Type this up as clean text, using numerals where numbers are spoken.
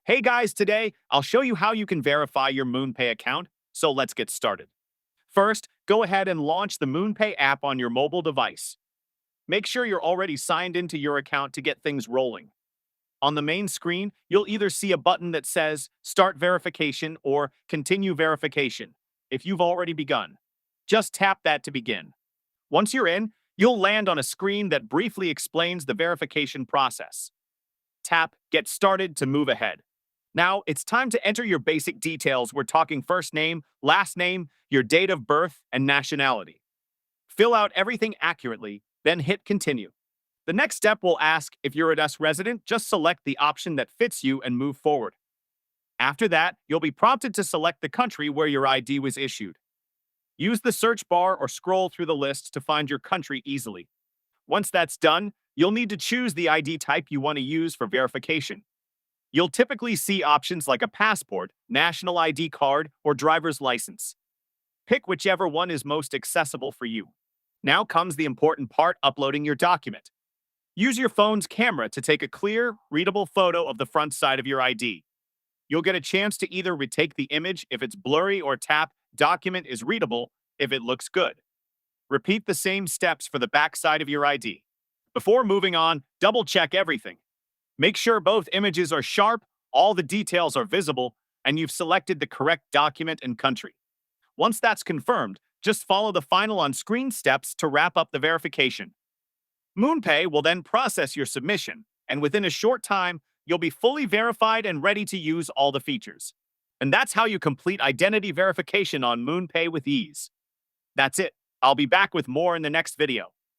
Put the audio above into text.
Hey guys, today I'll show you how you can verify your MoonPay account, so let's get started. First, go ahead and launch the MoonPay app on your mobile device. Make sure you're already signed into your account to get things rolling. On the main screen, you'll either see a button that says Start Verification or Continue Verification if you've already begun. Just tap that to begin. Once you're in, you'll land on a screen that briefly explains the verification process. Tap Get Started to move ahead. Now, it's time to enter your basic details. We're talking first name, last name, your date of birth, and nationality. Fill out everything accurately, then hit Continue. The next step will ask if you're a US resident. Just select the option that fits you and move forward. After that, you'll be prompted to select the country where your ID was issued. Use the search bar or scroll through the list to find your country easily. Once that's done, you'll need to choose the ID type you want to use for verification. You'll typically see options like a passport, national ID card, or driver's license. Pick whichever one is most accessible for you. Now comes the important part, uploading your document. Use your phone's camera to take a clear, readable photo of the front side of your ID. You'll get a chance to either retake the image if it's blurry or tap Document is readable if it looks good. Repeat the same steps for the back side of your ID. Before moving on, double-check everything. Make sure both images are sharp, all the details are visible, and you've selected the correct document and country. Once that's confirmed, just follow the final on-screen steps to wrap up the verification. MoonPay will then process your submission, and within a short time, you'll be fully verified and ready to use all the features. And that's how you complete identity verification on MoonPay with ease. That's it. I'll be back with more in the next video.